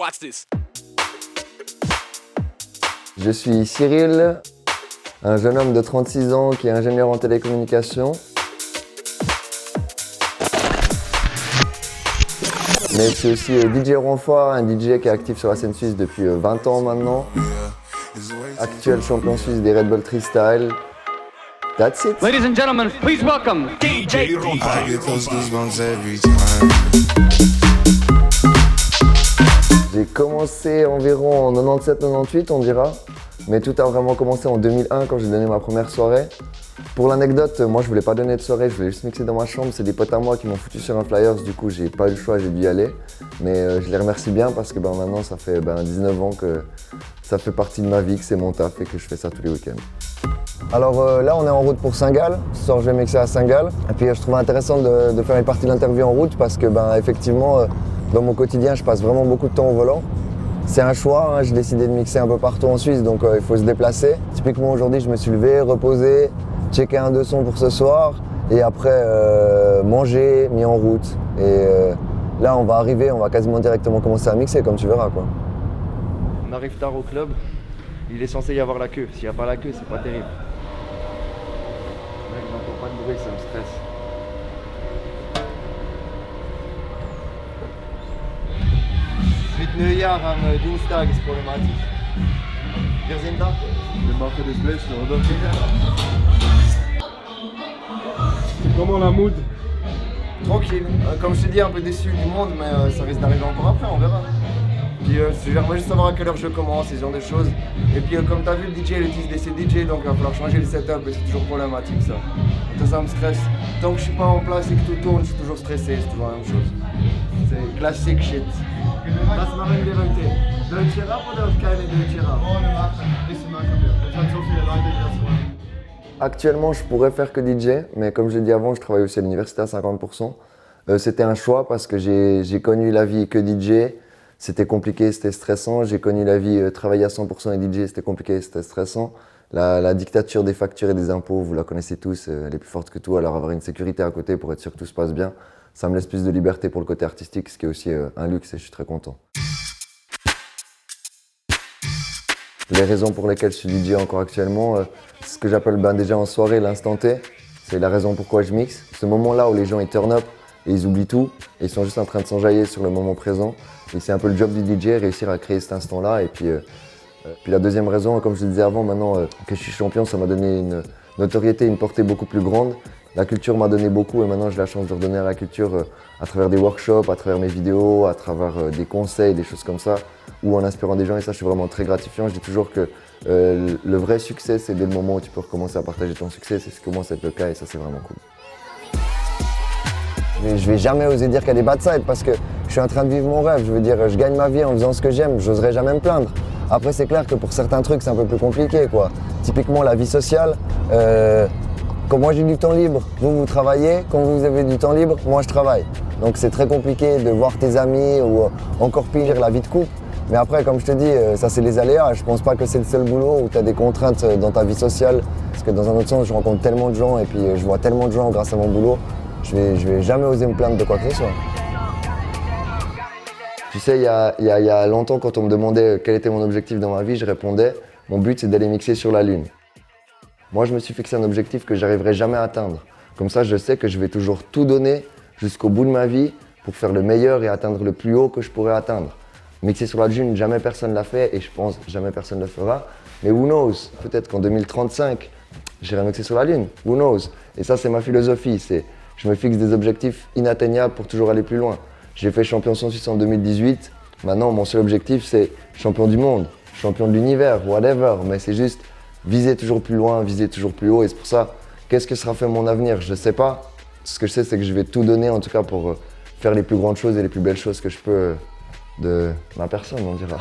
Watch this. Je suis Cyril, un jeune homme de 36 ans qui est ingénieur en télécommunications. Mais je suis aussi DJ Ronfoy, un DJ qui est actif sur la scène suisse depuis 20 ans maintenant. Actuel champion suisse des Red Bull Freestyle. That's it. Ladies and gentlemen, please welcome DJ Ronfoy. J'ai commencé environ en 97-98, on dira. Mais tout a vraiment commencé en 2001 quand j'ai donné ma première soirée. Pour l'anecdote, moi je voulais pas donner de soirée, je voulais juste mixer dans ma chambre. C'est des potes à moi qui m'ont foutu sur un flyers, du coup j'ai pas eu le choix, j'ai dû y aller. Mais je les remercie bien parce que maintenant ça fait 19 ans que ça fait partie de ma vie, que c'est mon taf et que je fais ça tous les week-ends. Alors là on est en route pour Saint-Gall, ce soir je vais mixer à Saint-Gall. Et puis je trouvais intéressant de faire une partie de l'interview en route parce que effectivement dans mon quotidien je passe vraiment beaucoup de temps au volant. C'est un choix, j'ai décidé de mixer un peu partout en Suisse, donc il faut se déplacer. Typiquement aujourd'hui, je me suis levé, reposé, checké un deux sons pour ce soir, et après manger, mis en route. Et là, on va arriver, on va quasiment directement commencer à mixer, comme tu verras, quoi. On arrive tard au club, il est censé y avoir la queue. S'il n'y a pas la queue, c'est pas terrible. Mec, j'entends pas de bruit, ça me stresse. Mit Neujahr am Dienstag ist problematisch. Wir sind da. Wir machen das Beste, oder? Comment la mood? Tranquille. Comme je t'ai dit, un peu déçu du monde, mais ça risque d'arriver encore après, on verra. Puis j'aimerais juste savoir à quelle heure je commence, ce genre de choses. Et puis comme tu as vu, le DJ il utilise des DJ, donc il va falloir changer le setup et c'est toujours problématique ça. Donc ça me stresse. Tant que je suis pas en place et que tout tourne, je suis toujours stressé, c'est toujours la même chose. C'est classique shit. Was machen wir heute? Deutsche Rap oder keine deutsche Rap? Ohne machen, ein bisschen machen wir. Ich habe so viele Leute, die das wollen. Actuellement, je pourrais faire que DJ, mais comme je l'ai dit avant, je travaille aussi à l'université à 50%. C'était un choix parce que j'ai connu la vie que DJ, c'était compliqué, c'était stressant. J'ai connu la vie travailler à 100% et DJ, c'était compliqué, c'était stressant. La dictature des factures et des impôts, vous la connaissez tous, elle est plus forte que tout, alors avoir une sécurité à côté pour être sûr que tout se passe bien, ça me laisse plus de liberté pour le côté artistique, ce qui est aussi un luxe et je suis très content. Les raisons pour lesquelles je suis DJ encore actuellement, c'est ce que j'appelle déjà en soirée l'instant T. C'est la raison pourquoi je mixe. Ce moment-là où les gens ils turn up et ils oublient tout et ils sont juste en train de s'enjailler sur le moment présent. Et c'est un peu le job du DJ, réussir à créer cet instant-là. Et puis la deuxième raison, comme je le disais avant, maintenant que je suis champion, ça m'a donné une notoriété, une portée beaucoup plus grande. La culture m'a donné beaucoup et maintenant j'ai la chance de redonner à la culture à travers des workshops, à travers mes vidéos, à travers des conseils, des choses comme ça, ou en inspirant des gens et ça je suis vraiment très gratifiant. Je dis toujours que le vrai succès c'est dès le moment où tu peux recommencer à partager ton succès, c'est ce que moi c'est le cas et ça c'est vraiment cool. Je vais jamais oser dire qu'il y a des bad sides parce que je suis en train de vivre mon rêve, je veux dire je gagne ma vie en faisant ce que j'aime, j'oserais jamais me plaindre. Après c'est clair que pour certains trucs c'est un peu plus compliqué quoi. Typiquement la vie sociale. Quand moi j'ai du temps libre, vous travaillez, quand vous avez du temps libre, moi je travaille. Donc c'est très compliqué de voir tes amis ou encore pire la vie de couple. Mais après comme je te dis, ça c'est les aléas, je pense pas que c'est le seul boulot où tu as des contraintes dans ta vie sociale. Parce que dans un autre sens, je rencontre tellement de gens et puis je vois tellement de gens grâce à mon boulot, je vais jamais oser me plaindre de quoi que ce soit. Tu sais, il y a longtemps quand on me demandait quel était mon objectif dans ma vie, je répondais, mon but c'est d'aller mixer sur la Lune. Moi, je me suis fixé un objectif que j'arriverai jamais à atteindre. Comme ça, je sais que je vais toujours tout donner jusqu'au bout de ma vie pour faire le meilleur et atteindre le plus haut que je pourrais atteindre. Mixer sur la Lune, jamais personne l'a fait et je pense jamais personne le fera. Mais who knows? Peut-être qu'en 2035, j'irai mixer sur la Lune. Who knows? Et ça, c'est ma philosophie. Je me fixe des objectifs inatteignables pour toujours aller plus loin. J'ai fait champion suisse en 2018. Maintenant, mon seul objectif, c'est champion du monde, champion de l'univers, whatever. Mais c'est juste viser toujours plus loin, viser toujours plus haut et c'est pour ça, qu'est-ce que sera fait mon avenir? Je ne sais pas. Ce que je sais, c'est que je vais tout donner en tout cas pour faire les plus grandes choses et les plus belles choses que je peux de ma personne, on dira.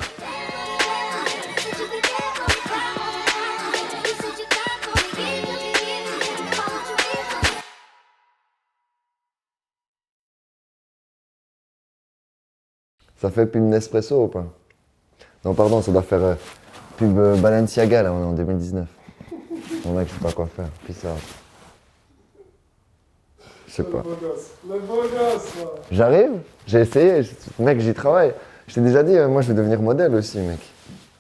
Ça fait pub Nespresso ou pas? Non pardon, ça doit faire pub Balenciaga là, on est en 2019. Mon mec, je sais pas quoi faire. Puis ça. Je sais pas. Le beau gosse, J'arrive, j'ai essayé, mec, j'y travaille. Je t'ai déjà dit, moi je vais devenir modèle aussi, mec.